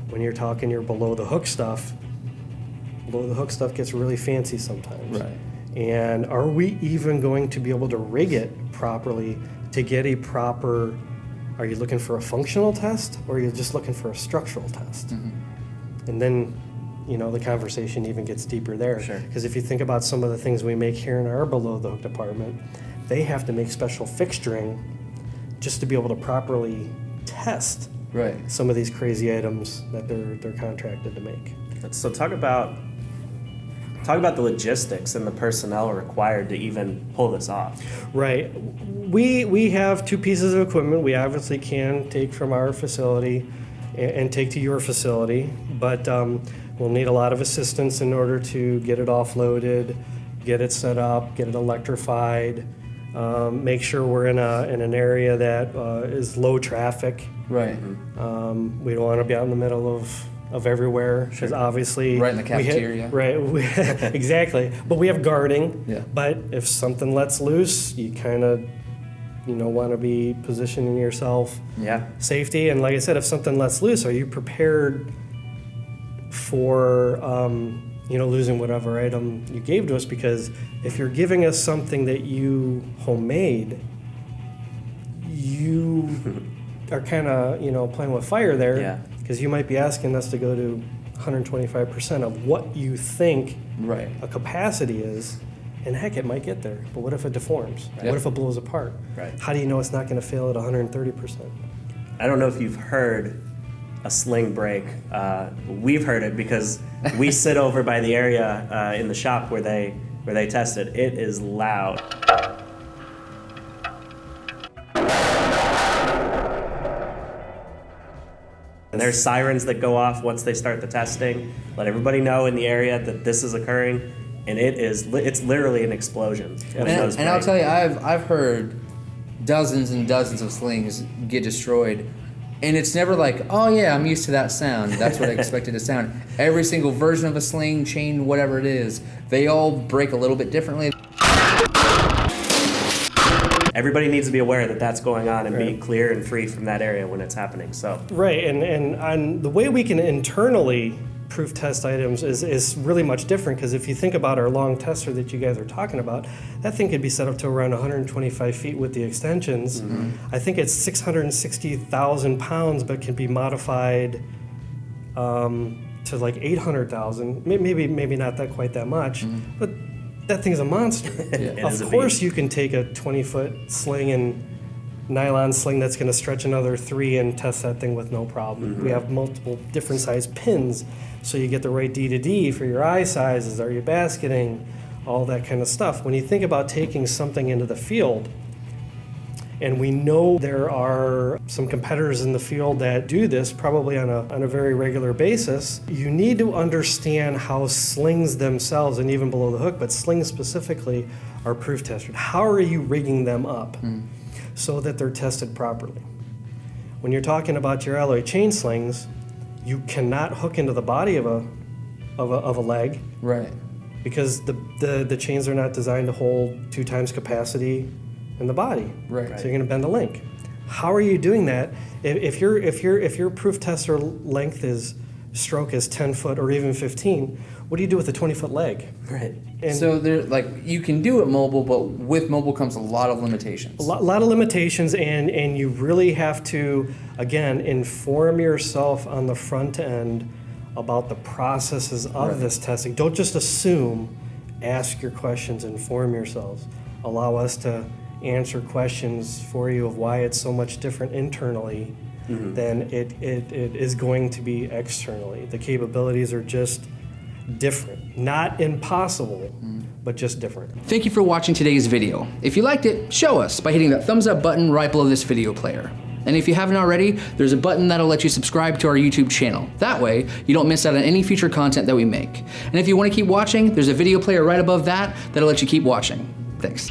When you're talking your below the hook stuff gets really fancy sometimes. Right. And are we even going to be able to rig it properly to get a proper, are you looking for a functional test or are you just looking for a structural test? Mm-hmm. And then, the conversation even gets deeper there. Sure. Because if you think about some of the things we make here in our below the hook department, they have to make special fixturing just to be able to properly test some of these crazy items that they're contracted to make. So talk about the logistics and the personnel required to even pull this off. Right. We have 2 pieces of equipment we obviously can take from our facility and take to your facility, but we'll need a lot of assistance in order to get it offloaded, get it set up, get it electrified, make sure we're in an area that is low traffic. Right. We don't want to be out in the middle of everywhere, because obviously right in the cafeteria. Exactly. But we have guarding. Yeah. But if something lets loose, you kind of want to be positioning yourself safety. And like I said, if something lets loose, are you prepared for losing whatever item you gave to us? Because if you're giving us something that you homemade, you are kind of playing with fire there. Yeah. Because you might be asking us to go to 125% of what you think a capacity is, and heck, it might get there. But what if it deforms? What if it blows apart? Right. How do you know it's not going to fail at 130%? I don't know if you've heard a sling break. We've heard it because we sit over by the area in the shop where they test it. It is loud. And there's sirens that go off once they start the testing, let everybody know in the area that this is occurring, and it's literally an explosion. And I'll tell you, I've heard dozens and dozens of slings get destroyed, and it's never like, oh yeah, I'm used to that sound. That's what I expected to sound. Every single version of a sling, chain, whatever it is, they all break a little bit differently. Everybody needs to be aware that that's going on and be clear and free from that area when it's happening. So and the way we can internally proof test items is really much different, because if you think about our long tester that you guys are talking about, that thing could be set up to around 125 feet with the extensions. Mm-hmm. I think it's 660,000 pounds, but can be modified to like 800,000. Maybe not quite that much, but that thing's a monster. Of course you can take a 20-foot sling and nylon sling that's going to stretch another 3 and test that thing with no problem. Mm-hmm. We have multiple different size pins, so you get the right D to D for your eye sizes, are you basketing, all that kind of stuff. When you think about taking something into the field, and we know there are some competitors in the field that do this probably on a very regular basis, you need to understand how slings themselves, and even below the hook, but slings specifically, are proof tested. How are you rigging them up so that they're tested properly? When you're talking about your alloy chain slings, you cannot hook into the body of a leg, right? Because the chains are not designed to hold 2 times capacity in the body, right? So you're going to bend a link. How are you doing that if your proof tester length stroke is 10 foot or even 15? What do you do with a 20-foot leg? Right. And so you can do it mobile, but with mobile comes a lot of limitations. A lot of limitations, and you really have to, again, inform yourself on the front end about the processes of this testing. Don't just assume. Ask your questions, inform yourselves. Allow us to answer questions for you of why it's so much different internally than it is going to be externally. The capabilities are just different. Not impossible, but just different. Thank you for watching today's video. If you liked it, show us by hitting that thumbs up button right below this video player. And if you haven't already, there's a button that'll let you subscribe to our YouTube channel. That way, you don't miss out on any future content that we make. And if you want to keep watching, there's a video player right above that that'll let you keep watching. Thanks.